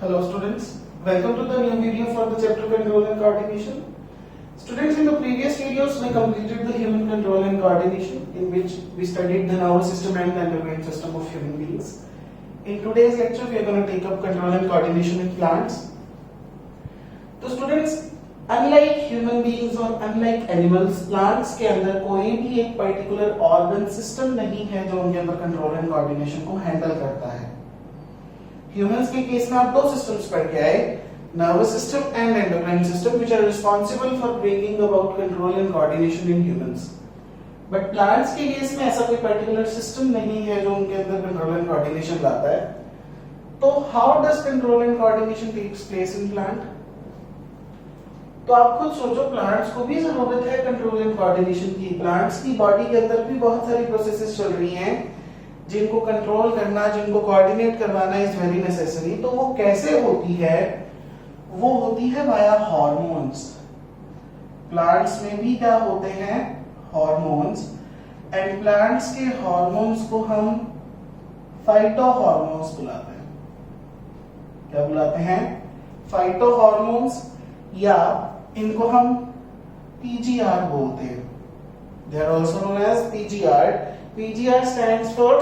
Hello students, welcome to the new video for the chapter Control and Coordination. Students, in the previous videos we completed the human control and coordination, in which we studied the nervous system and the endocrine system of human beings. In today's lecture we are going to take up control and coordination in plants. तो students, unlike human beings और unlike animals, plants के अंदर कोई भी एक particular organ system नहीं है जो उनके अंदर control and coordination को handle करता है. Humans के केस में आप दो systems पढ़ के आए, nervous system and endocrine system, which are responsible for bringing about control and coordination in humans. But plants के केस में ऐसा कोई particular system नहीं है जो उनके अंदर control and coordination लाता है. तो how does control and coordination takes place in plant? तो आप खुद सोचो, प्लांट्स को भी जरूरत है कंट्रोल एंड कोऑर्डिनेशन की. प्लांट्स की बॉडी के अंदर भी बहुत सारी प्रोसेसेस चल रही हैं जिनको कंट्रोल करना, जिनको कोऑर्डिनेट करवाना इज वेरी नेसेसरी. तो वो कैसे होती है? वो होती है वाया हार्मोन्स. प्लांट्स में भी क्या होते हैं? हार्मोन्स. एंड प्लांट्स के हार्मोन्स को हम फाइटो हार्मोन्स बुलाते हैं. क्या बुलाते हैं? फाइटो हार्मोन्स, या इनको हम PGR बोलते हैं. They are also known as PGR. PGR stands for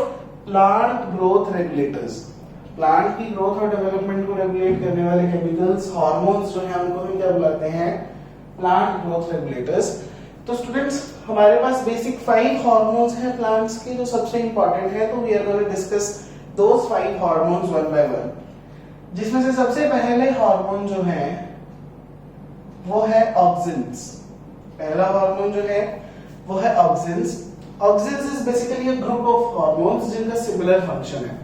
Plant Growth Regulators. Plant की ग्रोथ और डेवलपमेंट को रेगुलेट करने वाले केमिकल्स, हार्मोन्स जो हैं उनको हम क्या बुलाते हैं? Plant growth regulators. तो स्टूडेंट्स, हमारे पास बेसिक 5 हार्मोन्स हैं प्लांट्स के जो सबसे इंपॉर्टेंट है. तो we are going to discuss those 5 hormones one by one. जिसमें से सबसे पहले हार्मोन जो है वो है ऑक्सिन्स. पहला हार्मोन जो है वो है auxins. Auxins is basically a group of hormones जिनका सिमिलर फंक्शन है.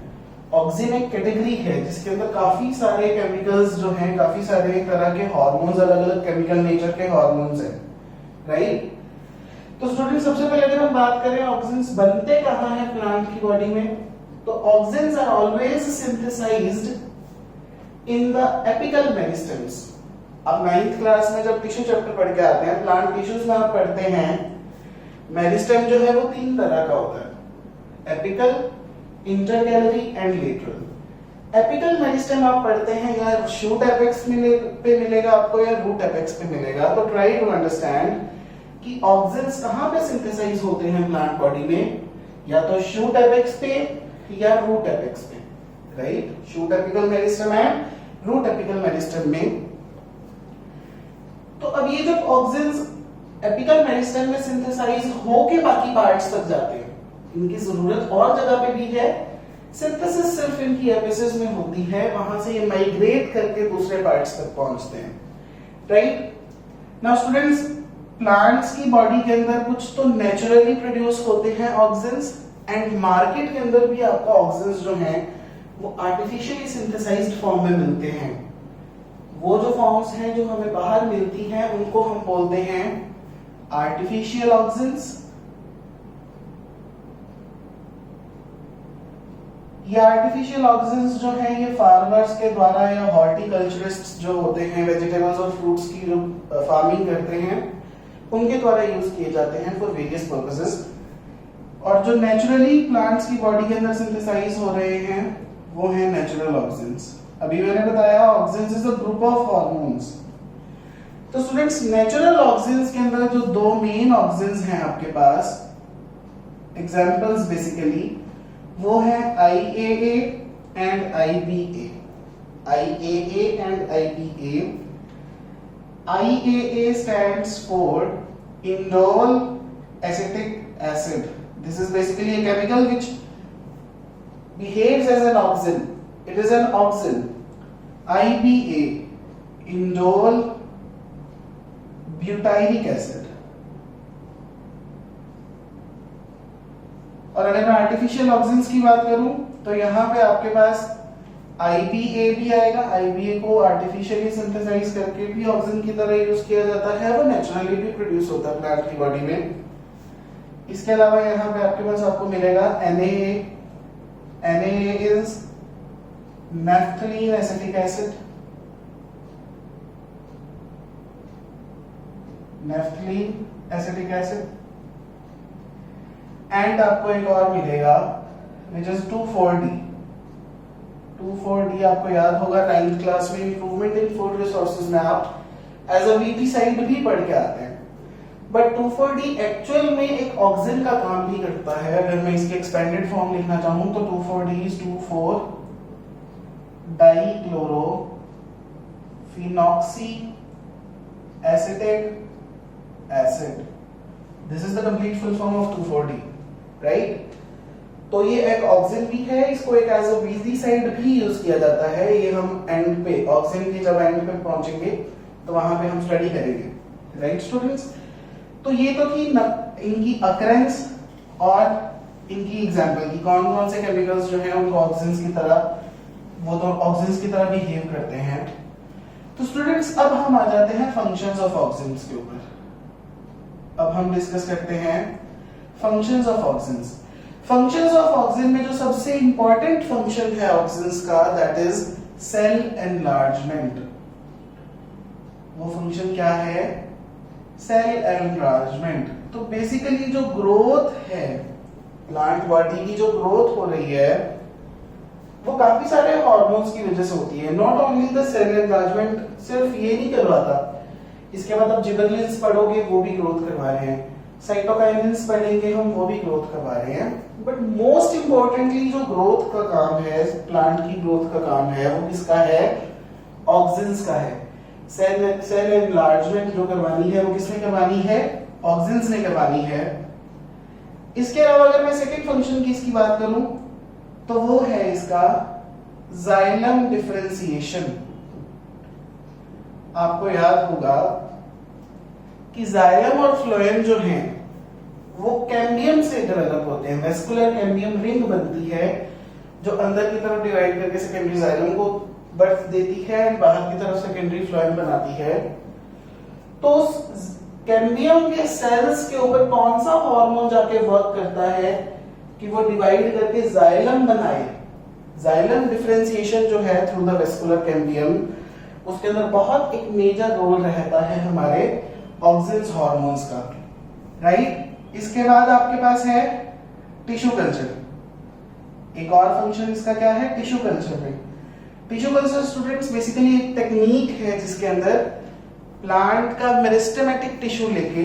ऑक्सिन एक कैटेगरी है जिसके अंदर काफी सारे केमिकल्स जो हैं, काफी सारे तरह के हार्मोन्स, अलग अलग केमिकल नेचर के हार्मोन्स हैं, राइट. तो स्टूडेंट, सबसे पहले अगर हम बात करें ऑक्सिन्स बनते कहां हैं प्लांट की बॉडी में, तो auxins are always synthesized in the apical meristems. अब 9th क्लास में जब टिश्यू चैप्टर पढ़ के आते हैं, प्लांट टिश्यूज में आप पढ़ते हैं, मेरिस्टेम जो है वो 3 तरह का होता है: apical, intercalary and lateral. Apical meristem आप पढ़ते हैं या शूट एपेक्स पे मिलेगा आपको या रूट एपेक्स पे मिलेगा. तो ट्राई टू अंडरस्टैंड कि ऑक्सिन्स कहां पे सिंथेसाइज होते हैं प्लांट बॉडी में, या तो शूट एपेक्स पे या रूट एपेक्स पे, right. Shoot apical meristem and root apical meristem में. तो अब ये जब ऑक्सिन्स एपिकल मेरिस्टेम में सिंथेसाइज होके बाकी पार्ट्स तक जाते हैं, इनकी जरूरत और जगह पे भी है, सिंथेसिस सिर्फ इनकी एपिसिस में होती है, वहां से ये माइग्रेट करके दूसरे पार्ट्स तक पहुंचते हैं, राइट. नाउ स्टूडेंट्स, प्लांट्स की बॉडी के अंदर कुछ तो नेचुरली प्रोड्यूस होते हैं ऑक्सिन्स, एंड मार्केट के अंदर भी आपको ऑक्सिन्स जो हैं वो आर्टिफिशियली सिंथेसाइज्ड फॉर्म में मिलते हैं. वो जो फॉर्म्स हैं जो हमें बाहर मिलती हैं उनको हम बोलते हैं आर्टिफिशियल ऑक्सिन्स. ये आर्टिफिशियल ऑक्सिन्स जो है ये फार्मर्स के द्वारा या हॉर्टिकल्चरिस्ट्स जो होते हैं, वेजिटेबल्स और फ्रूट्स की जो फार्मिंग करते हैं, उनके द्वारा यूज किए जाते हैं फॉर वेरियस पर्पसेस. और जो नेचुरली प्लांट्स की बॉडी के अंदर सिंथेसाइज हो रहे हैं वो है नेचुरल ऑक्सिन्स. अभी मैंने बताया auxins is a group of hormones. तो स्टूडेंट्स, नेचुरल ऑक्सिन्स के अंदर जो 2 मेन ऑक्सिन्स हैं आपके पास, एग्जांपल्स बेसिकली, वो है IAA and IBA. IAA and IBA. IAA stands for indole acetic acid. This is basically a chemical which behaves as an auxin. It is an auxin. IBA, indole butyric acid. और अगर मैं artificial auxins की बात करूं तो यहां पे आपके पास IBA भी आएगा. IBA को आर्टिफिशियली सिंथेसाइज करके भी ऑक्सिन की तरह यूज किया जाता है, वो नेचुरली भी प्रोड्यूस होता है प्लांट की बॉडी में. इसके अलावा यहां पे आपके पास आपको मिलेगा NAA. NAA is naphthalene acetic acid. naphthalene acetic acid. And आपको एक और मिलेगा which is 2,4-D. 2,4-D आपको याद होगा 9th क्लास में इम्प्रूवमेंट इन फूड रिसोर्सेज में आप एज अ वीटी साइड भी पढ़ के आते हैं। बट 2,4-D एक्चुअल में एक ऑक्सिन का काम भी करता है। अगर मैं इसकी एक्सपेंडेड फॉर्म लिखना चाहूं तो 2,4-D इज 2,4-डाइक्लोरो phenoxy acetic acid. This is the complete full form of 2,4-D, right? तो ये एक ऑक्सिन भी है, इसको एक एज अ वीजीसाइड भी यूज किया जाता है। ये हम एंड पे ऑक्सिन के जब एंड पे पहुंचेंगे तो वहां पे हम स्टडी करेंगे, राइट स्टूडेंट्स? तो ये तो थी इनकी अकरेंस और इनकी एग्जांपल की कौन कौन से केमिकल्स जो है उनको ऑक्सिन्स की तरह, वो तो ऑक्सिन्स की तरह बिहेव करते हैं। तो स्टूडेंट्स अब हम आ जाते हैं फंक्शंस ऑफ ऑक्सिन्स के ऊपर। अब हम डिस्कस करते हैं functions of auxins. Functions of auxin में जो सबसे इंपॉर्टेंट फंक्शन है ऑक्सिन्स का, दैट इज सेल एनलार्जमेंट। वो फंक्शन क्या है? Cell enlargement. तो बेसिकली जो ग्रोथ है, प्लांट बॉडी की जो ग्रोथ हो रही है, वो काफी सारे हार्मोन्स की वजह से होती है। Not only the cell enlargement सिर्फ ये नहीं करवाता, इसके बाद आप जिबरलिन्स पढ़ोगे वो भी ग्रोथ करवा रहे हैं, साइटोकाइनिन्स पढ़ेंगे हम वो भी ग्रोथ करवा रहे हैं। बट मोस्ट इंपॉर्टेंटली जो ग्रोथ का काम है, प्लांट की ग्रोथ का काम है, वो किसका है? ऑक्सिन्स का है। सेल एनलार्जमेंट जो करवानी है वो किसने करवानी है? ऑक्सिन्स ने करवानी है। इसके अलावा अगर मैं सेकंड फंक्शन की इसकी बात करूं तो वो है इसका जाइलम डिफरेंशिएशन। आपको याद होगा कि जाइलम और फ्लोएम जो हैं वो कैम्बियम से डेवलप होते हैं। वेस्कुलर कैम्बियम रिंग बनती है जो अंदर की तरफ डिवाइड करके सेकेंडरी जाइलम को बर्थ देती है, बाहर की तरफ सेकेंडरी फ्लोएम बनाती है। तो कैम्बियम के सेल्स के ऊपर कौन सा हार्मोन जाके वर्क करता है कि वो डिवाइड करके जाइलम बनाए? जाइलम डिफरेंशिएशन जो है थ्रू द वेस्कुलर कैम्बियम, उसके अंदर बहुत एक मेजर रोल रहता है हमारे ऑक्सिन्स हार्मोन्स का, राइट? इसके बाद आपके पास है टिश्यू कल्चर। एक और फंक्शन इसका क्या है? टिश्यू कल्चर में। टिश्यू कल्चर स्टूडेंट्स बेसिकली एक टेक्निक है जिसके अंदर प्लांट का मेरिस्टेमेटिक टिश्यू लेके,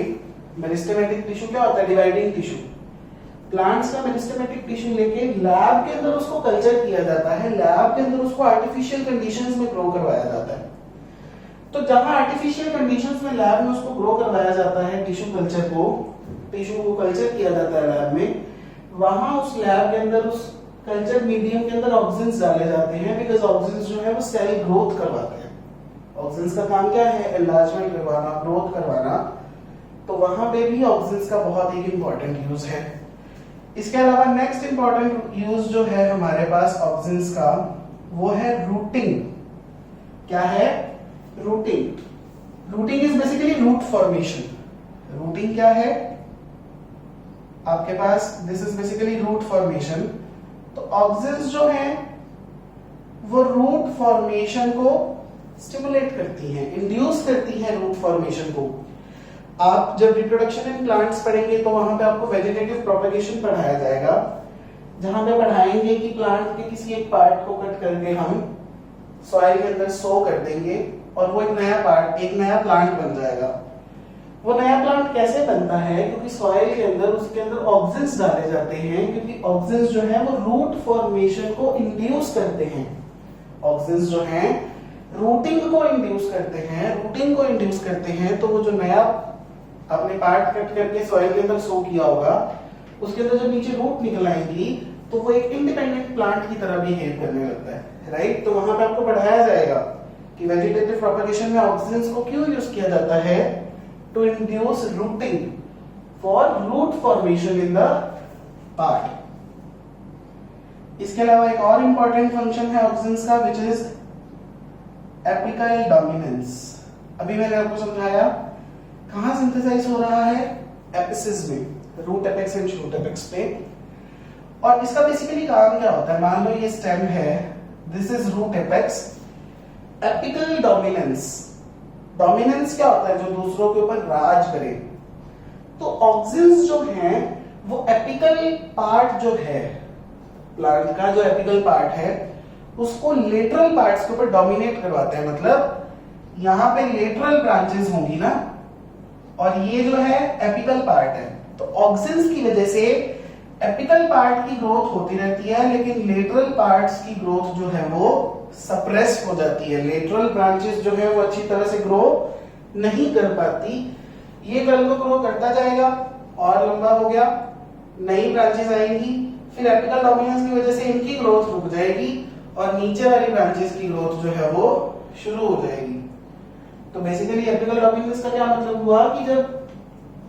मेरिस्टेमेटिक टिश्यू क्या होता है? Dividing tissue. प्लांट्स का मेरिस्टेमेटिक टिश्यू लेके लैब के अंदर उसको कल्चर किया जाता है, लैब के अंदर उसको आर्टिफिशियल कंडीशंस में ग्रो करवाया जाता है। तो जहां आर्टिफिशियल कंडीशंस में लैब में उसको ग्रो करवाया जाता है, टिश्यू को कल्चर किया जाता है लैब में, वहां उस लैब के अंदर उस कल्चर मीडियम के अंदर ऑक्सिन्स डाले जाते हैं, बिकॉज ऑक्सिन्स जो है वो सेल ग्रोथ करवाते हैं। ऑक्सिन्स का काम क्या है? एनलार्जमेंट करवाना, ग्रोथ करवाना। तो वहां पे भी ऑक्सिन्स का बहुत एक इंपॉर्टेंट यूज है। इसके अलावा नेक्स्ट इंपॉर्टेंट यूज जो है हमारे पास ऑक्सिन्स का, वो है रूटिंग। क्या है? Rooting. Rooting is basically root formation. Rooting क्या है आपके पास? This is basically root formation. तो ऑक्सिन्स जो हैं वो रूट फॉर्मेशन को स्टिमुलेट करती हैं, इंड्यूस करती हैं रूट फॉर्मेशन को। आप जब रिप्रोडक्शन इन प्लांट्स पढ़ेंगे तो वहां पे आपको वेजिटेटिव प्रोपेगेशन पढ़ाया जाएगा, जहां पे पढ़ाएंगे कि प्लांट के किसी एक पार्ट को कट करके हम सॉइल के अंदर सो कर देंगे और वो एक नया प्लांट बन जाएगा। वो नया प्लांट कैसे बनता है? क्योंकि सॉइल के अंदर उसके अंदर ऑक्सिन्स डाले जाते हैं, क्योंकि ऑक्सिन्स जो है वो रूट फॉर्मेशन को इंड्यूस करते हैं। ऑक्सिन्स जो हैं रूटिंग को इंड्यूस करते हैं। तो वो जो नया अपने पार्ट कट करके सॉइल के अंदर सो किया होगा, उसके अंदर जब नीचे रूट निकल आएंगी तो वो एक इंडिपेंडेंट प्लांट की तरह बिहेव करने लगता है, राइट? तो वहां पे आपको पढ़ाया जाएगा कि वेजिटेटिव प्रोपेगेशन में ऑक्सिन्स को क्यों यूज किया जाता है? To induce rooting for root formation in the part. इसके अलावा एक और इंपॉर्टेंट फंक्शन है ऑक्सिन्स का, विच इज एपिकल डोमिनेंस। अभी मैंने आपको समझाया कहां सिंथेसाइज हो रहा है? एपिसिस में, root apex and shoot apex पे। और इसका बेसिकली काम क्या होता है? मान लो ये स्टेम है, this is root apex. Apical dominance, dominance क्या होता है? जो दूसरों के ऊपर राज करे। तो ऑक्सिन्स जो हैं वो एपिकल पार्ट जो है प्लांट का, जो एपिकल पार्ट है उसको लेटरल पार्ट्स के ऊपर डोमिनेट करवाते हैं, मतलब यहाँ पे लेटरल ब्रांचेस होंगी ना, और ये जो है एपिकल पार्ट है। तो ऑक्सिन्स की वजह से एपिकल पार्ट की ग्रोथ होती रहती है, लेकिन लेटरल पार्ट्स की ग्रोथ जो है वो सप्रेस हो जाती है। लेटरल ब्रांचेस जो है वो अच्छी तरह से ग्रो नहीं कर पाती। ये कल को ग्रो करता जाएगा और लंबा हो गया, नई ब्रांचेस आएंगी, फिर एपिकल डोमिनेंस की वजह से इनकी ग्रोथ रुक जाएगी और नीचे वाली ब्रांचेस की ग्रोथ जो है वो शुरू हो जाएगी। तो बेसिकली एपिकल डोमिनेंस का क्या मतलब हुआ कि जब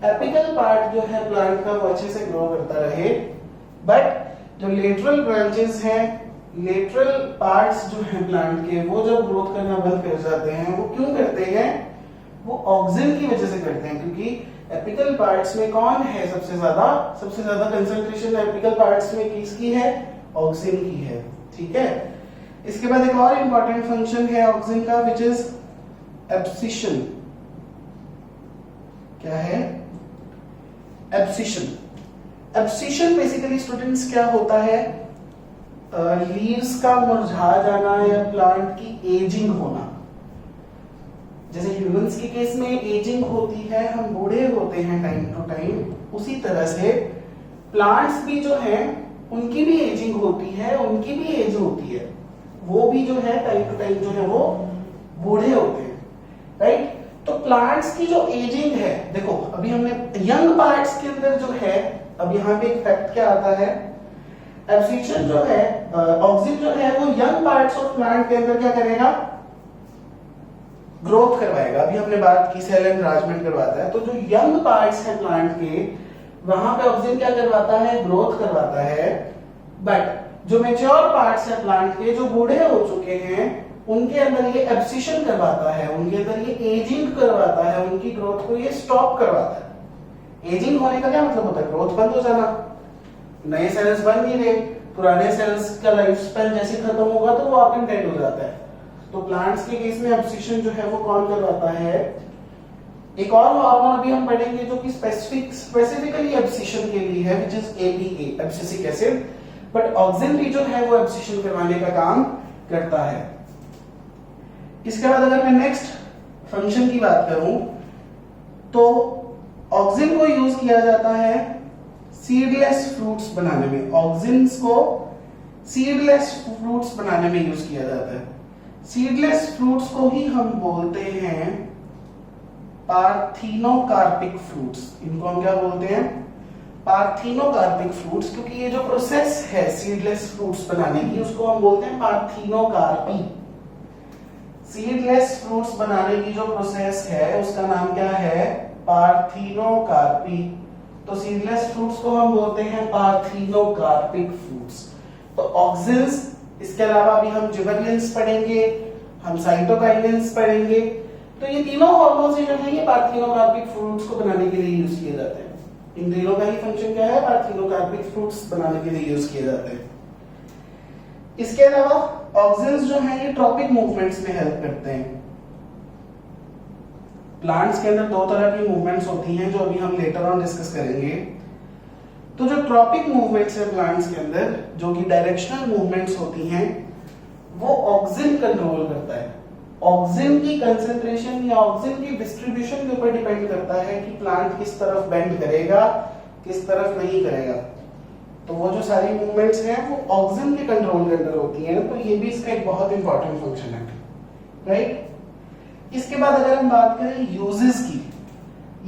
एपिकल पार्ट जो है प्लांट का वो अच्छे से ग्रो करता रहे, बट जो लेटरल ब्रांचेस हैं, लेटरल पार्ट्स जो है प्लांट के, वो जब ग्रोथ करना बंद कर जाते हैं। वो क्यों करते हैं? वो ऑक्सिन की वजह से करते हैं, क्योंकि एपिकल पार्ट्स में कौन है सबसे ज्यादा कंसंट्रेशन एपिकल पार्ट्स में किसकी है? ऑक्सिन की है। ठीक है, इसके बाद एक और इंपॉर्टेंट फंक्शन है ऑक्सिन का, विच इज एब्सिशन। क्या है? एब्सिशन। एब्सिशन बेसिकली स्टूडेंट्स क्या होता है? लीव्स का मुरझा जाना या प्लांट की एजिंग होना। जैसे ह्यूमंस के केस में एजिंग होती है, हम बूढ़े होते हैं टाइम टू टाइम, उसी तरह से प्लांट्स भी जो हैं उनकी भी एजिंग होती है, उनकी भी एज होती है, वो भी जो है टाइम टू टाइम जो है वो बूढ़े होते हैं, राइट? तो प्लांट्स की जो एजिंग है, देखो अभी हमने यंग पार्ट्स के अंदर जो है, अब यहाँ पे एक फैक्ट क्या आता है, एब्सिशन जो है, ऑक्सिन जो है वो यंग पार्ट्स ऑफ प्लांट के अंदर क्या करेगा? ग्रोथ करवाएगा। अभी हमने बात की सेल एनलार्जमेंट करवाता है, तो जो यंग पार्ट्स हैं प्लांट के, वहां पे ऑक्सिन क्या करवाता है? ग्रोथ करवाता है। बट जो मैच्योर पार्ट्स हैं प्लांट के, जो बूढ़े हो चुके हैं, उनके अंदर ये एब्सिशन करवाता है, उनके अंदर ये एजिंग करवाता है, उनकी ग्रोथ को ये स्टॉप करवाता है। एजिंग होने का क्या मतलब होता है? ग्रोथ बंद हो जाना, नए सेल्स बन नहीं रहे, पुराने सेल्स का लाइफ स्पैन जैसे खत्म होगा तो वो ऑर्गन डेड हो जाता है। तो प्लांट्स के केस में एब्सिशन जो है वो कौन करवाता है? एक और हार्मोन अभी हम पढ़ेंगे जो कि स्पेसिफिकली एब्सिशन के लिए है, which is APA, abscisic acid. But auxin भी जो है वो एब्सिशन करवाने का काम करता है। इसके बाद अगर मैं नेक्स्ट फंक्शन की बात करूं, तो ऑक्सिन को यूज किया जाता है सीडलेस फ्रूट्स बनाने में। ऑक्सिन्स को सीडलेस फ्रूट्स बनाने में यूज किया जाता है। सीडलेस फ्रूट्स को ही हम बोलते हैं पार्थिनोकार्पिक फ्रूट्स। इनको हम क्या बोलते हैं? पार्थिनोकार्पिक फ्रूट्स, क्योंकि ये जो प्रोसेस है सीडलेस फ्रूट्स बनाने की, उसको हम बोलते हैं पार्थिनोकार्पी। सीडलेस फ्रूट्स बनाने की जो प्रोसेस है उसका नाम क्या है? पार्थिनोकार्पी। तो सीडलेस फ्रूट्स को हम बोलते हैं पार्थिनोकार्पिक फ्रूट्स। तो ऑक्सिन्स, इसके अलावा भी हम जिबरेलिन्स पढ़ेंगे, हम साइटोकाइनेंस पढ़ेंगे। तो ये तीनों हार्मोन्स जो है ये पार्थिनोकार्पिक फ्रूट्स को बनाने के लिए यूज किए जाते हैं। इन तीनों का ही फंक्शन क्या है? पार्थिनोकार्पिक फ्रूट्स बनाने के लिए यूज किए जाते हैं। इसके अलावा ऑक्सिन्स जो है ये ट्रॉपिक मूवमेंट्स में हेल्प करते हैं। प्लांट्स के अंदर दो तरह की मूवमेंट्स होती हैं जो अभी हम लेटर ऑन डिस्कस करेंगे। तो जो ट्रॉपिक मूवमेंट्स है प्लांट्स के अंदर, जो कि डायरेक्शनल मूवमेंट्स होती हैं, वो ऑक्सिन कंट्रोल करता है। ऑक्सिन की कंसेंट्रेशन या ऑक्सिन की डिस्ट्रीब्यूशन के ऊपर डिपेंड करता है कि प्लांट किस तरफ बेंड करेगा, किस तरफ नहीं करेगा। तो वो जो सारी मूवमेंट्स हैं वो ऑक्सिन के कंट्रोल के अंदर होती हैं। तो ये भी इसका एक बहुत इंपॉर्टेंट फंक्शन है, राइट? इसके बाद अगर हम बात करें यूजेस की,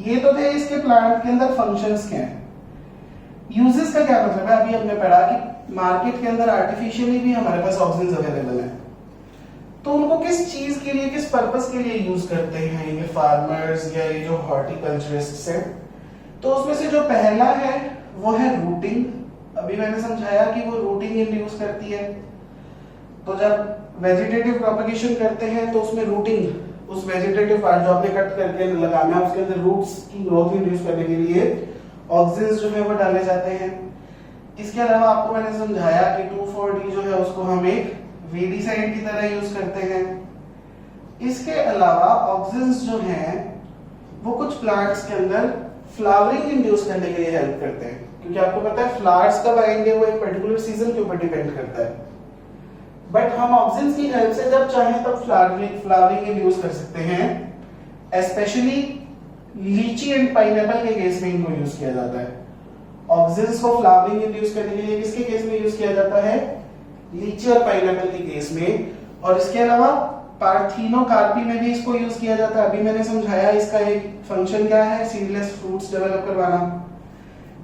ये तो थे इसके प्लांट के अंदर फंक्शंस क्या हैं। यूजेस का क्या मतलब है? अभी हमने पढ़ा कि मार्केट के अंदर आर्टिफिशियली भी हमारे पास ऑक्सिन अवेलेबल है। तो उनको किस चीज के लिए, किस पर्पस के लिए यूज करते हैं ये फार्मर्स या ये जो हॉर्टिकल्चरिस्ट्स हैं? तो उसमें से जो पहला है वो है रूटिंग। अभी मैंने समझाया कि वो रूटिंग इंड्यूस करती है। तो जब वेजिटेटिव प्रोपगेशन करते हैं तो उसमें रूटिंग, उस वेजिटेटिव पार्ट जो आपने कट करके लगाना है उसके अंदर रूट्स की ग्रोथ इंड्यूस करने के लिए ऑक्सिन्स जो है वो डाले जाते हैं। इसके अलावा आपको मैंने समझाया कि 2,4-D जो है उसको हम एक वीडिसाइड की तरह यूज करते हैं। इसके अलावा ऑक्सिन्स जो हैं वो कुछ प्लांट्स के अंदर फ्लावरिंग इंड्यूस करने के लिए हेल्प करते हैं, क्योंकि आपको पता है फ्लावर्स कब आएंगे वो एक पर्टिकुलर सीजन के ऊपर डिपेंड करता है। बट हम ऑक्सिन्स की हेल्प से जब चाहें तब फ्लावरिंग इंड्यूस कर सकते हैं। स्पेशली लीची एंड पाइनएप्पल के केस में इनको यूज किया जाता है। ऑक्सिन्स को फ्लावरिंग इंड्यूस करने के लिए किसके केस में यूज किया जाता है? लीची और पाइनएप्पल के केस में। और इसके अलावा पार्थिनोकार्पी में भी इसको यूज किया जाता है। अभी मैंने समझाया इसका एक फंक्शन क्या है, सीडलेस फ्रूट्स डेवलप करवाना।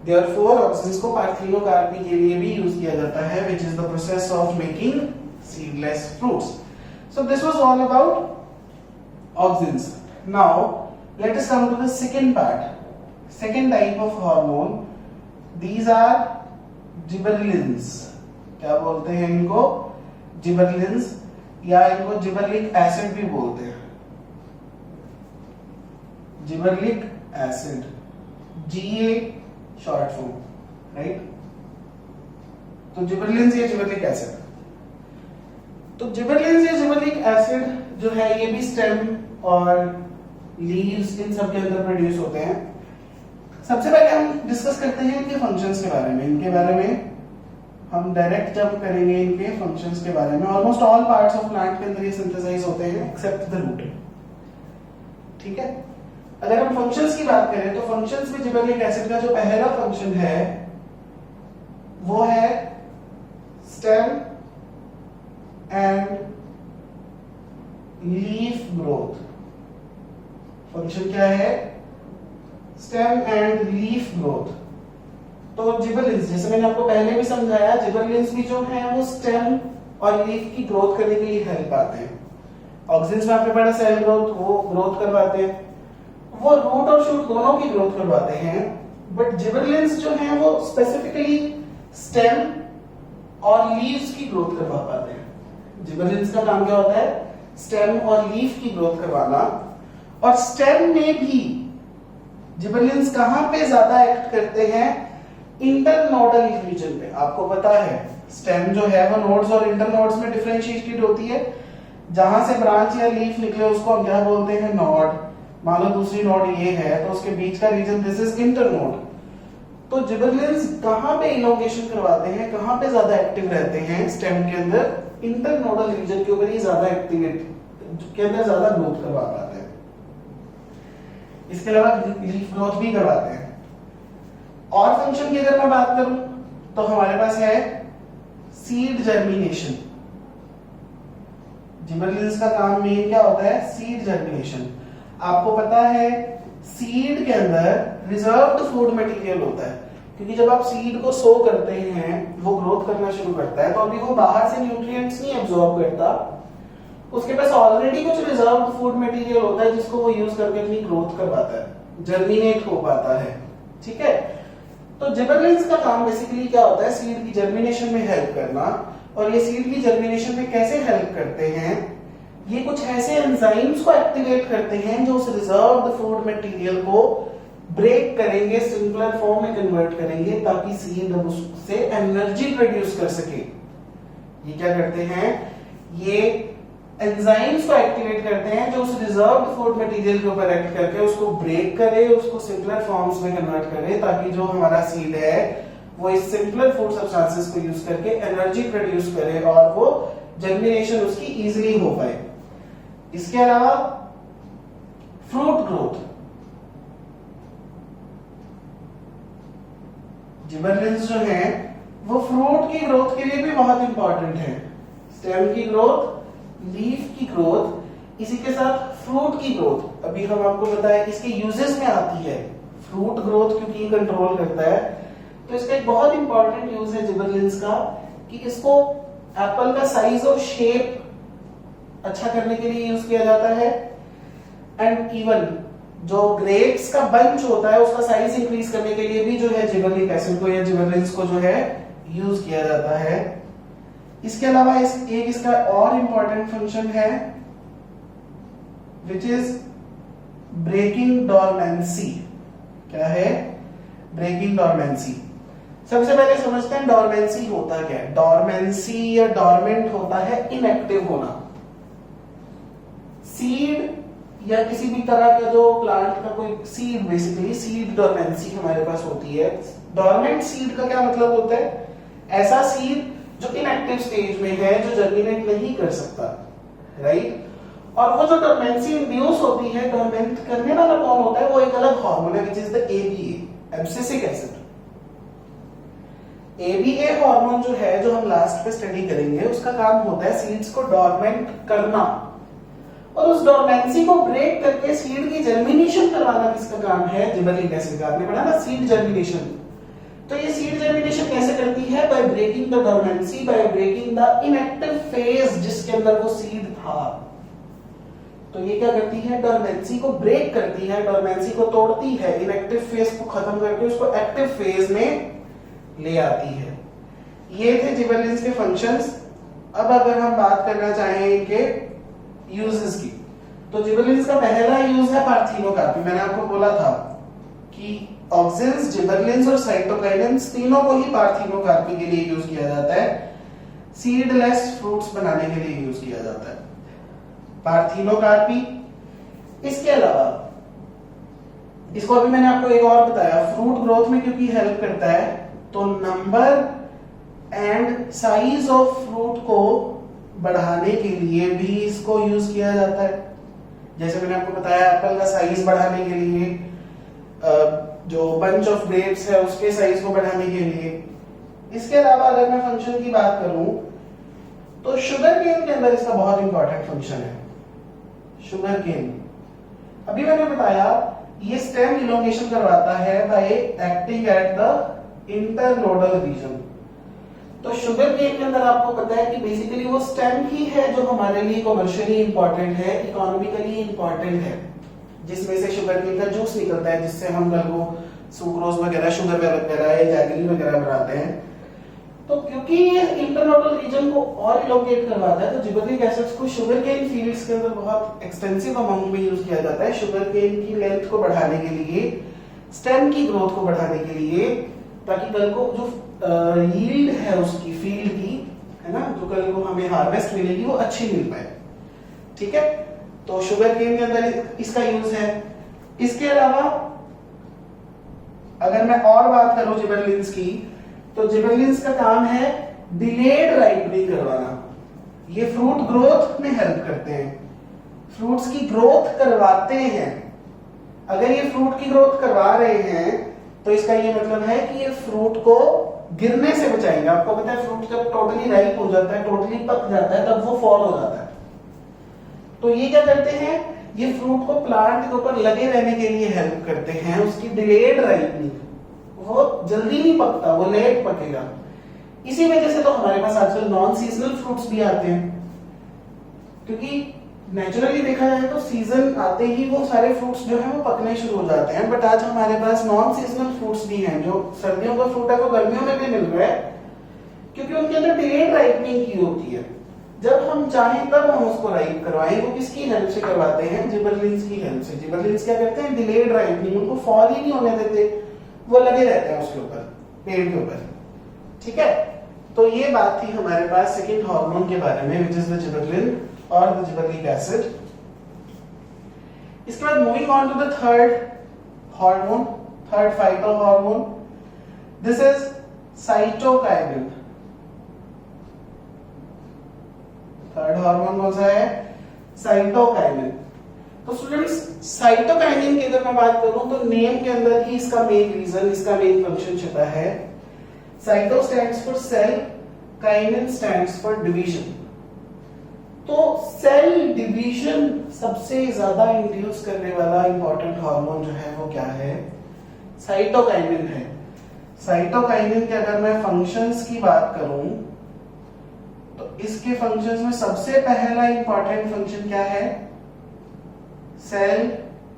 देयरफॉर ऑक्सिन्स को पार्थिनोकार्पी के लिए भी यूज किया जाता है, which is the process of making seedless fruits. So this was all about auxins. Now let us come to the second part, second type of hormone. These are gibberellins. क्या बोलते हैं इनको? जिबरलिन्स, या इनको जिबरलिक acid भी बोलते हैं। जिबरलिक acid, जीए short form, right? तो जिबरलिन्स या जिबरलिक एसिड। तो जिबरलिन्स या जिबरलिक एसिड जो है ये भी स्टेम और लीव्स इन सब के अंदर प्रोड्यूस होते हैं। सबसे पहले हम डिस्कस करते हैं इनके फंक्शंस के बारे में। इनके बारे में हम डायरेक्ट जब करेंगे इनके फंक्शंस के बारे में। Almost all parts of plant के अंदर ये सिंथेसाइज होते हैं एक्सेप्ट द रूट, ठीक है? अगर हम फंक्शंस की बात करें तो फंक्शंस में जिबरलिक एसिड का जो पहला फंक्शन है वो है stem and leaf growth. Function क्या है? Stem and leaf growth. तो जिबरलिन्स, जैसे मैंने आपको पहले भी समझाया, जिबरलिन्स भी जो है वो स्टेम और लीफ की ग्रोथ करने के लिए हेल्प आते हैं। ऑक्सिन्स में आपने पढ़ा सेल ग्रोथ, वो ग्रोथ करवाते हैं, वो रूट और शूट दोनों की ग्रोथ करवाते हैं। बट जिबरलिन्स जो है वो स्पेसिफिकली स्टेम और लीव्स की ग्रोथ करवा पाते हैं। जिबरलिन्स का काम क्या होता है? स्टेम और लीफ की ग्रोथ करवाना। और स्टेम में भी जिबरलिन्स कहां पे ज्यादा एक्ट करते हैं? इंटरनोडल रीजन पे। आपको पता है स्टेम जो है वो नोड्स और इंटरनोड्स में डिफरेंशिएटेड होती है। जहां से ब्रांच या लीफ निकले उसको हम क्या बोलते हैं? नोड। मान लो दूसरी नोड ये है तो उसके बीच का रीजन दिस इज इंटरनोड। तो जिबरलिन्स कहां पे इलोंगेशन करवाते हैं, कहां पे ज्यादा एक्टिव रहते हैं? स्टेम के अंदर इंटरनोडल रीजन के ऊपर ही ज्यादा एक्टिवेट के अंदर ज्यादा ग्रोथ करवा पाते हैं। इसके अलावा लीफ ग्रोथ भी करवाते हैं। और फंक्शन की अगर मैं बात करूं तो हमारे पास है सीड जर्मिनेशन। जिबरलिन्स का काम मेन क्या होता है? Seed germination. आपको पता है सीड के अंदर रिजर्व्ड फूड मटेरियल होता है, क्योंकि जब आप सीड को सो करते हैं वो ग्रोथ करना शुरू करता है, तो अभी वो बाहर से न्यूट्रिएंट्स नहीं एब्जॉर्ब करता, उसके पास ऑलरेडी कुछ रिजर्व्ड फूड मटेरियल होता है जिसको वो यूज करके अपनी ग्रोथ करवाता है, जर्मिनेट हो पाता है, ठीक है? तो जिबरलिन्स का काम बेसिकली क्या होता है? सीड की जर्मिनेशन में हेल्प करना। और ये सीड की जर्मिनेशन में कैसे हेल्प करते हैं? ये कुछ ऐसे एंजाइम्स को एक्टिवेट करते हैं जो उस रिजर्व्ड फूड मटेरियल को ब्रेक करेंगे, सिंपलर फॉर्म में कन्वर्ट करेंगे, ताकि सीड उससे एनर्जी प्रोड्यूस कर सके। ये क्या करते हैं? ये एंजाइम्स को एक्टिवेट करते हैं जो उस रिजर्व्ड फूड मटेरियल के ऊपर एक्ट करके उसको ब्रेक करे, उसको सिंपलर फॉर्म्स में कन्वर्ट करे, ताकि जो हमारा सीड है वो इस सिंपलर फूड सब्सटेंसेस को यूज करके एनर्जी प्रोड्यूस करे और वो जर्मिनेशन उसकी इजीली हो पाए। इसके अलावा फ्रूट ग्रोथ, जिबरलिन्स जो है वो फ्रूट की ग्रोथ के लिए भी बहुत इंपॉर्टेंट है। स्टेम की ग्रोथ, लीफ की ग्रोथ, इसी के साथ फ्रूट की ग्रोथ। अभी हम आपको बताया इसके यूजेस में आती है फ्रूट ग्रोथ, क्योंकि कंट्रोल करता है। तो इसका एक बहुत इंपॉर्टेंट यूज है जिबरलिन्स का कि इसको एप्पल का साइज और शेप अच्छा करने के लिए यूज किया जाता है। एंड इवन जो ग्रेप्स का बंच होता है उसका साइज इंक्रीज करने के लिए भी जो है जिबरलिक एसिड को या जिबरलिन्स को जो है यूज किया जाता है। इसके अलावा एक इसका और इंपॉर्टेंट फंक्शन है विच इज ब्रेकिंग डॉर्मेंसी। क्या है? Breaking dormancy. सबसे पहले समझते हैं डॉर्मेंसी होता क्या है। डॉर्मेंसी या डॉर्मेंट होता है इनएक्टिव होना। सीड या किसी भी तरह का जो प्लांट का कोई सीड, बेसिकली सीड डॉर्मेंसी हमारे पास होती है। डॉर्मेंट सीड का क्या मतलब होता है? ऐसा सीड जो इनएक्टिव स्टेज में है, जो जर्मिनेट नहीं कर सकता, राइट। और वो जो डोरमेंसी इंड्यूस होती है, डोरमेंट करने वाला कौन होता है, वो एक अलग हार्मोन है विच is the ABA, abscisic acid. ABA hormone जो है, जो हम लास्ट पे स्टडी करेंगे, उसका काम होता है सीड्स को डोरमेंट करना, और उस डोरमेंसी को ब्रेक करके सीड की जर्मिनेशन करवाना किसका काम है, जिबरेलिक एसिड का। आपने पढ़ा ना सीड जर्मिनेशन। तो ये सीड जर्मिनेशन कैसे करती है, by breaking the dormancy, by breaking the inactive phase जिसके अंदर वो सीड था। तो ये क्या करती है, डोरमेंसी को ब्रेक करती है, डोरमेंसी को तोड़ती है, इनएक्टिव फेज को खत्म करके उसको एक्टिव फेज में ले आती है। ये थे जिबरेलिन्स के फंक्शंस। अब अगर हम बात करना चाहें इनके यूजेस की, तो जिबरेलिन्स का पहला यूज है पार्थिनोकार्पी। मैंने आपको बोला था कि ऑक्सिन्स, जिबरेलिन्स और साइटोकाइनेंस तीनों को ही पार्थिनोकार्पी के लिए यूज किया जाता है, सीडलेस फ्रूट्स बनाने के लिए यूज किया जाता है पार्थिनोकार्पी। इसके अलावा इसको अभी मैंने आपको एक और बताया, फ्रूट ग्रोथ में क्योंकि हेल्प करता है, तो number and size of fruit को बढ़ाने के लिए भी इसको यूज किया जाता है। जैसे मैंने आपको बताया, एप्पल का साइज बढ़ाने के लिए, जो बंच ऑफ ग्रेप्स है उसके साइज को बढ़ाने के लिए। इसके अलावा अगर मैं फंक्शन की बात करूं, तो शुगर केन के अंदर इसका बहुत इंपॉर्टेंट फंक्शन है। शुगर केन, अभी मैंने बताया, ये स्टेम इलोंगेशन करवाता है by acting at the internodal region. तो शुगर केन के अंदर आपको पता है कि बेसिकली वो स्टेम ही है जो हमारे लिए कमर्शियली इंपॉर्टेंट है, इकोनॉमिकली इंपॉर्टेंट है, जिसमें से शुगर केन का जूस निकलता है, जिससे हम कल को सुक्रोज वगैरह, शुगर वगैरह या जैगरी वगैरह बनाते हैं। तो क्योंकि ये इंटरनोडल रीजन को और इलोंगेट करवाता है, तो जिबरेलिक एसिड्स को शुगर केन फील्ड्स के अंदर बहुत एक्सटेंसिव अमाउंट में यूज किया जाता है, शुगर केन की लेंथ को बढ़ाने के लिए, स्टेम की ग्रोथ को बढ़ाने के लिए, ताकि कल को जो यील्ड है उसकी फील्ड की, है ना, जो कल को हमें हार्वेस्ट मिलेगी वो अच्छी मिल पाए। ठीक है, तो शुगर केन के अंदर इसका यूज है। इसके अलावा अगर मैं और बात करूं जिबरेलिन्स की, तो जिबरेलिन्स का काम है डिलेड राइपनिंग करवाना। ये फ्रूट ग्रोथ में हेल्प करते हैं, फ्रूट्स की ग्रोथ करवाते हैं। अगर ये फ्रूट की ग्रोथ करवा रहे हैं तो इसका ये मतलब है कि ये फ्रूट को गिरने से बचाएंगे। आपको पता है फ्रूट जब टोटली राइप हो जाता है, टोटली पक जाता है, तब वो फॉल हो जाता है। तो ये क्या करते हैं, ये फ्रूट को प्लांट के ऊपर लगे रहने के लिए हेल्प करते हैं, उसकी डिलेड राइपनिंग। वो जल्दी नहीं पकता, वो लेट पकेगा। इसी वजह से तो हमारे पास आजकल नॉन सीजनल फ्रूट्स भी आते हैं, क्योंकि नेचुरली देखा जाए तो सीजन आते ही वो सारे फ्रूट्स जो है वो पकने शुरू हो जाते हैं। बट आज हमारे पास नॉन सीजनल फ्रूट्स भी हैं, जो सर्दियों का फ्रूट है वो गर्मियों में भी मिल रहा है, क्योंकि उनके अंदर डिलेड राइपनिंग की होती है। जब हम चाहें तब हम उसको राइप करवाएं। वो किसकी हेल्प से करवाते हैं, जिबरेलिन्स की हेल्प से। जिबरेलिन्स क्या करते हैं, डिलेड राइपनिंग, उनको फॉल ही नहीं होने देते, वो लगे रहते हैं उसके ऊपर, पेड़ के ऊपर। ठीक है, तो ये बात थी हमारे पास सेकंड हार्मोन के बारे में, विच इज द जिबरेलिन और द जिबरेलिक एसिड। इसके बाद moving on to the third hormone, third phyto hormone, this is cytokinin. Third hormone कौन सा है, साइटोकाइनिन। तो स्टूडेंट्स, साइटोकाइनिन की अगर मैं बात करूं तो नेम के अंदर ही इसका मेन रीजन, इसका मेन फंक्शन छिपा है। Cyto stands for cell, kinin stands for division. तो सेल डिवीजन सबसे ज्यादा इंड्यूस करने वाला इंपॉर्टेंट हार्मोन जो है वो क्या है, साइटोकाइनिन है। साइटोकाइनिन के अगर मैं फंक्शंस की बात करूं तो इसके फंक्शंस में सबसे पहला इंपॉर्टेंट फंक्शन क्या है, सेल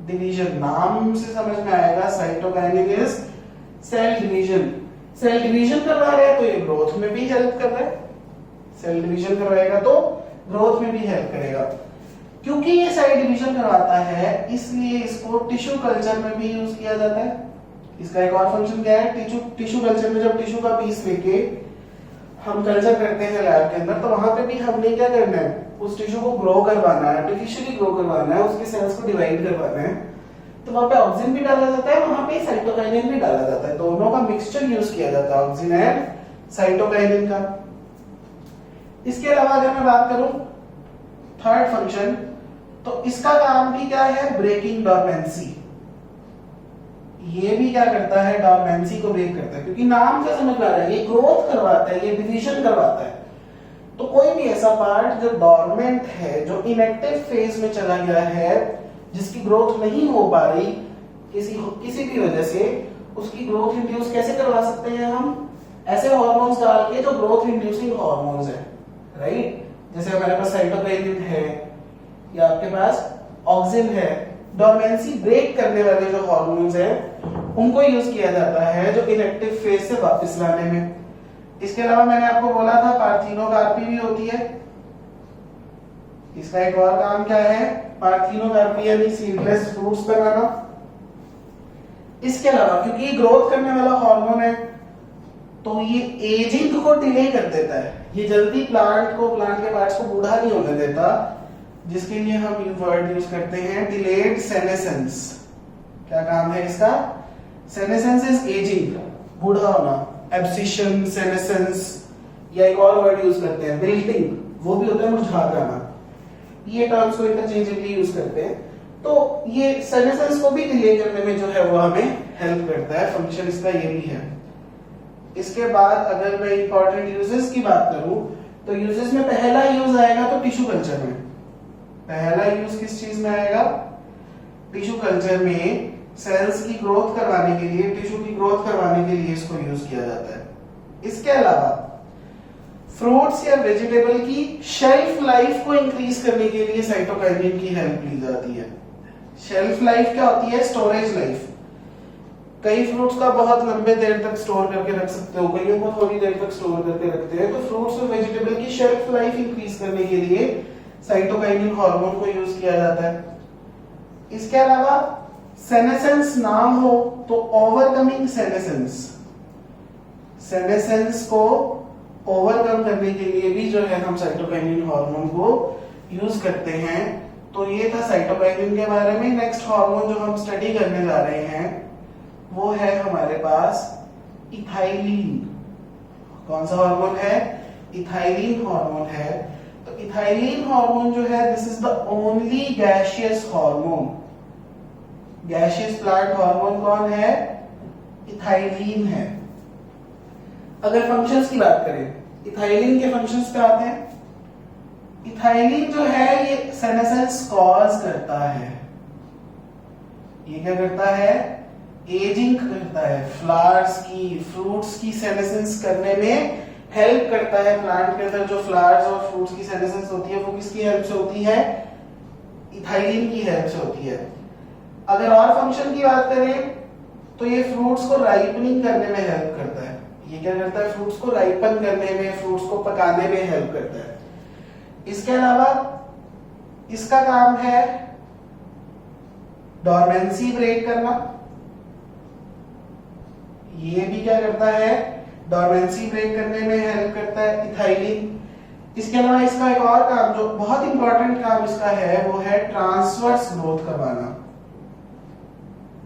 डिवीजन। नाम से समझ में आएगा, cytokinin is cell division. Cell division करवा रहा है तो ये ग्रोथ में भी हेल्प कर रहा है, सेल डिवीजन करवाएगा तो ग्रोथ में भी हेल्प करेगा। क्योंकि ये सेल डिवीजन करवाता है इसलिए इसको टिश्यू कल्चर में भी यूज किया जाता है। इसका एक और फंक्शन क्या है, टिश्यू कल्चर में जब टिश्यू का पीस लेके हम कल्चर करते हैं लैब के अंदर, तो वहां पे भी हमने क्या करना है, उस टिश्यू को ग्रो करवाना है, आर्टिफिशियली ग्रो करवाना है, उसके सेल्स को डिवाइड करवाना है। तो वहां पे ऑक्सिन भी डाला जाता है, वहां पे साइटोकाइनिन भी डाला जाता है, दोनों का मिक्सचर यूज किया जाता है, ऑक्सिन एंड साइटोकाइनिन का। इसके अलावा अगर मैं बात करूं थर्ड फंक्शन, तो इसका काम भी क्या है, ब्रेकिंग डॉर्मेंसी। ये भी क्या करता है, डॉर्मेंसी को ब्रेक करता है, क्योंकि नाम से समझ में आ रहा है ये ग्रोथ करवाता है, ये डिवीजन करवाता है। तो कोई भी ऐसा पार्ट जो डॉर्मेंट है, जो इनएक्टिव फेज में चला गया है, जिसकी ग्रोथ नहीं हो पा रही किसी भी वजह से, उसकी ग्रोथ इंड्यूस कैसे करवा सकते हैं हम, ऐसे हार्मोन्स डाल के जो ग्रोथ इंड्यूसिंग हार्मोन्स है, राइट। जैसे हमारे पास साइटोकाइनिन है या आपके पास ऑक्सिन है, डोर्मेंसी ब्रेक करने वाले जो हार्मोन्स हैं उनको यूज किया जाता है जो इनएक्टिव फेज से वापस लाने में। इसके अलावा मैंने आपको बोला था पार्थिनोकार्पी भी होती है। इसका एक और काम क्या है, पार्थिनोकार्पी यानी सीडलेस फ्रूट्स बनाना। इसके अलावा क्योंकि ये ग्रोथ करने वाला हार्मोन है तो ये एजिंग को डिले कर देता है, ये जल्दी प्लांट के पार्ट्स को बूढ़ा नहीं होने देता, जिसके लिए हम ये वर्ड यूज करते हैं डिलेड सेनेसेंस। क्या काम है इसका, सेनेसेंस इज एजिंग, बूढ़ा होना, एब्सिशन, सेनेसेंस, या एक और वर्ड यूज करते हैं विल्टिंग, वो भी होता है मुरझा जाना। ये टर्म्स को इंटरचेंजेबली यूज करते हैं। तो ये सेनेसेंस को भी डिले करने में जो है वो हमें हेल्प करता है, फंक्शन इसका ये भी है। इसके बाद अगर मैं इंपॉर्टेंट यूजेस की बात करूं तो यूजेस में पहला यूज आएगा तो टिश्यू कल्चर में। पहला यूज किस चीज में आएगा, टिश्यू कल्चर में सेल्स की ग्रोथ करवाने के लिए, टिश्यू की ग्रोथ करवाने के लिए इसको यूज किया जाता है। इसके अलावा फ्रूट्स या वेजिटेबल की शेल्फ लाइफ को इंक्रीज करने के लिए साइटोकाइनिन की हेल्प ली जाती है। शेल्फ लाइफ क्या होती है, स्टोरेज लाइफ। कई फ्रूट्स का बहुत लंबे देर तक स्टोर करके रख सकते हो, कईयों को थोड़ी देर तक स्टोर करके रखते हैं। तो फ्रूट्स और वेजिटेबल की शेल्फ लाइफ इंक्रीज करने के लिए साइटोकाइनिन हार्मोन को यूज किया जाता है। इसके अलावा सेनेसेंस नाम हो तो ओवरकमिंग सेनेसेंस को ओवरकम करने के लिए भी जो है हम साइटोकाइनिन हार्मोन को यूज करते हैं। तो ये था साइटोकाइनिन के बारे में। नेक्स्ट हार्मोन जो हम स्टडी करने जा रहे हैं वो है हमारे पास इथाइलिन। कौन सा हार्मोन है, इथाइलिन हार्मोन है। तो इथाइलिन हार्मोन जो है this is the only gaseous hormone. Gaseous plant hormone कौन है, इथाइलिन है। अगर फंक्शंस की बात करें, इथाइलिन के फंक्शंस पे आते हैं। इथाइलिन जो है ये सेनेसेंस कॉज करता है। ये क्या करता है, एजिंग करता है, फ्लावर्स की, फ्रूट्स की सेनेसेंस करने में हेल्प करता है। प्लांट के अंदर जो फ्लावर्स और फ्रूट्स की सेनेसेंस होती है वो किसकी हेल्प से होती है, इथाइलिन की हेल्प से होती है। अगर और फंक्शन की बात करें तो ये फ्रूट्स को राइपनिंग करने में हेल्प करता है। ये क्या करता है, फ्रूट्स को राइपन करने में, फ्रूट्स को पकाने में हेल्प करता है। इसके अलावा इसका काम है डोर्मेंसी ब्रेक करना। ये भी क्या करता है, डोर्मेंसी ब्रेक करने में हेल्प करता है इथाइलिन। इसके अलावा इसका एक और काम जो बहुत इंपॉर्टेंट काम इसका है वो है ट्रांसवर्स ग्रोथ करवाना।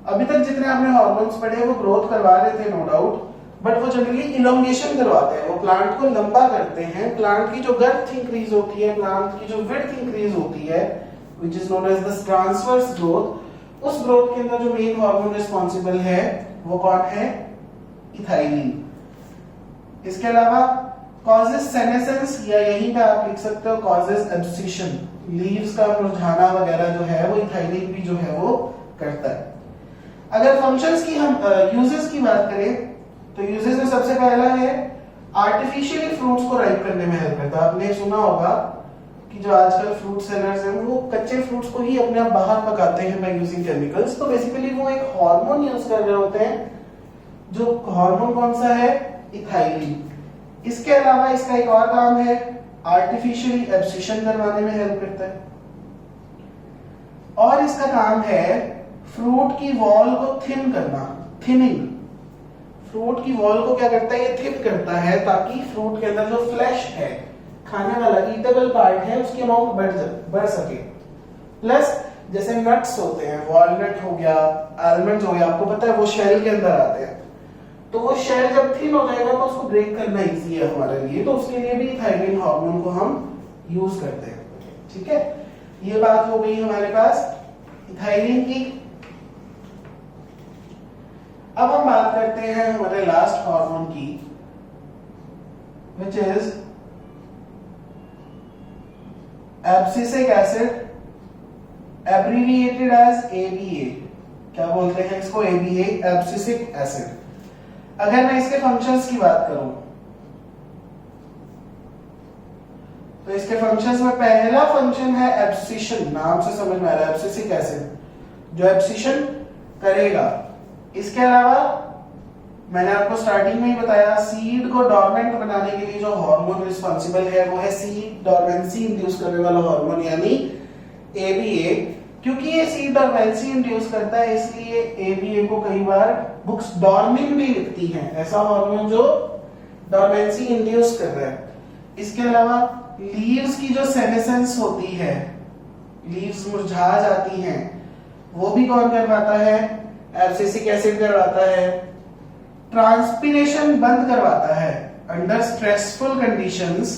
अभी तक जितने आपने हार्मोन्स पढ़े वो ग्रोथ करवा रहे थे नो डाउट, बट वो जनरली इलोंगेशन करवाते हैं, वो प्लांट को लंबा करते हैं। प्लांट की जो गर्थ इंक्रीज होती है, प्लांट की जो विड्थ इंक्रीज होती है, which is known as the transverse growth, उस ग्रोथ के अंदर जो मेन हार्मोन रिस्पांसिबल है वो कौन है, इथाइलिन। इसके अलावा कॉजेस सेनेसेंस, या यहीं पे आप लिख सकते हो कॉजेस एब्सिशन, लीव्स का मुरझाना वगैरह जो है वो इथाइलिन भी जो है वो करता है। अगर फंक्शंस की हम यूजेस की बात करें तो यूजेस में सबसे पहला है आर्टिफिशियली फ्रूट्स को राइप करने में हेल्प करता है। आपने सुना होगा कि जो आजकल फ्रूट सेलर्स हैं वो कच्चे फ्रूट्स को ही अपने आप बाहर पकाते हैं बाय यूजिंग केमिकल्स। तो बेसिकली वो एक हार्मोन यूज कर रहे होते हैं, जो हार्मोन कौन सा है, इथाइलिन। इसके अलावा इसका एक और काम है आर्टिफिशियली एब्सिशन करवाने में हेल्प करता है। और इसका काम है फ्रूट की वॉल को थिन करना, थिनिंग। फ्रूट की वॉल को क्या करता है, ये थिन करता है ताकि फ्रूट के अंदर जो फ्लैश है, खाने वाला ईटेबल पार्ट है, उसकी अमाउंट बढ़ सके। प्लस जैसे नट्स होते हैं, वॉलनट हो गया, आलमंड्स हो गया, आपको पता है वो शेल के अंदर आते हैं। तो वो शेल जब थिन हो जाएगा तो उसको ब्रेक करना इजी है हमारे लिए, तो उसके लिए भी इथाइलिन हार्मोन को हम यूज करते हैं। ठीक है, ये बात हो गई हमारे पास इथाइलिन की। अब हम बात करते हैं हमारे लास्ट हार्मोन की, which is abscisic acid, abbreviated as ABA। क्या बोलते हैं इसको? ABA, abscisic acid. अगर मैं इसके फंक्शंस की बात करूं तो इसके फंक्शंस में पहला फंक्शन है एब्सिशन, नाम से समझ में आ रहा है एब्सिसिक एसिड जो एब्सिशन करेगा। इसके अलावा मैंने आपको स्टार्टिंग में ही बताया सीड को डोरमेंट बनाने के लिए जो हार्मोन रिस्पांसिबल है वो है सीड डोरमेंसी इंड्यूस करने वाला हार्मोन यानी ABA। क्योंकि ये सीड डोरमेंसी इंड्यूस करता है इसलिए ABA को कई बार बुक्स डॉर्मिंग भी लिखती हैं, ऐसा हार्मोन जो डोरमेंसी इंड्यूस कर रहा है। इसके अलावा लीव्स की जो सेनेसेंस होती है, लीव्स मुरझा जाती हैं, वो भी कौन करवाता है? एब्सिसिक एसिड करवाता है। ट्रांसपिरेशन बंद करवाता है अंडर स्ट्रेसफुल कंडीशंस।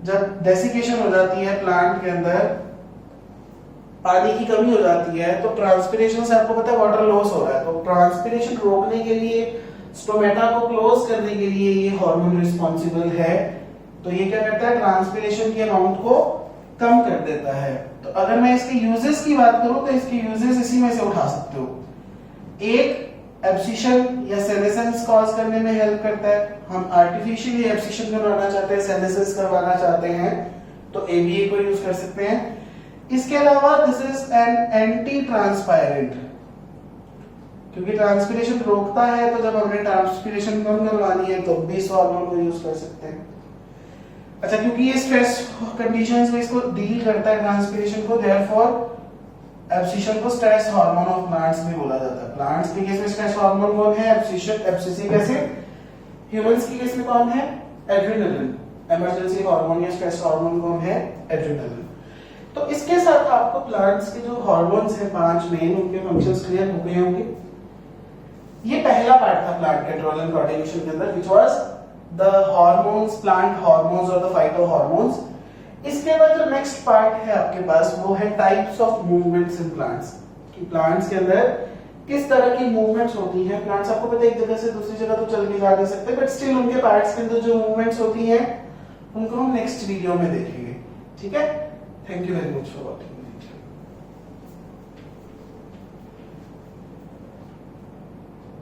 जब डेसिकेशन हो जाती है प्लांट के अंदर, पानी की कमी हो जाती है, तो ट्रांसपिरेशन से आपको पता है वाटर लॉस हो रहा है, तो ट्रांसपिरेशन रोकने के लिए, स्टोमेटा को क्लोज करने के लिए ये हार्मोन रिस्पांसिबल है। तो ये क्या करता है? ट्रांसपिरेशन की अमाउंट को कम कर देता है। तो अगर मैं इसके यूजेस की बात करूं तो इसके यूजेस इसी में से उठा सकते हो। एक, एब्सिशन या सेनेसेंस कॉज करने में हेल्प करता है। हम आर्टिफिशियली एब्सिशन करवाना चाहते हैं, सेनेसेंस करवाना चाहते हैं, तो ABA को यूज कर सकते हैं। इसके अलावा दिस इज एन एंटी ट्रांसपायरेंट, क्योंकि ट्रांसपिरेशन रोकता है, तो जब हमने ट्रांसपिरेशन कम करवानी है तो भी इस हार्मोन को यूज कर सकते हैं। अच्छा, क्योंकि ये स्ट्रेस कंडीशंस में इसको डील करता है ट्रांसपिरेशन को, देयरफॉर एब्सिशन को स्ट्रेस हार्मोन ऑफ प्लांट्स भी बोला जाता है। प्लांट्स के केस में स्ट्रेस हार्मोन कौन है? Abscisic acid. ह्यूमंस के केस में कौन है? एड्रेनलिन। इमरजेंसी हार्मोन या स्ट्रेस हार्मोन कौन है? एड्रेनलिन। तो इसके साथ आपको प्लांट्स के जो हार्मोन्स हैं 5 मेन, उनके फंक्शंस क्लियर हो गए होंगे। ये पहला पार्ट था प्लांट कंट्रोल एंड कोऑर्डिनेशन के अंदर, which was the hormones, plant hormones और द फाइटो हार्मोन्स। इसके बाद जो नेक्स्ट पार्ट है आपके पास वो है types of movements in plants, कि प्लांट्स के अंदर किस तरह की मूवमेंट्स होती हैं। प्लांट्स आपको पता है एक जगह से दूसरी जगह तो चल के जा नहीं सकते, बट स्टिल उनके पार्ट्स के अंदर जो मूवमेंट्स होती हैं उनको हम नेक्स्ट वीडियो में देखेंगे। ठीक है, thank you very much for watching.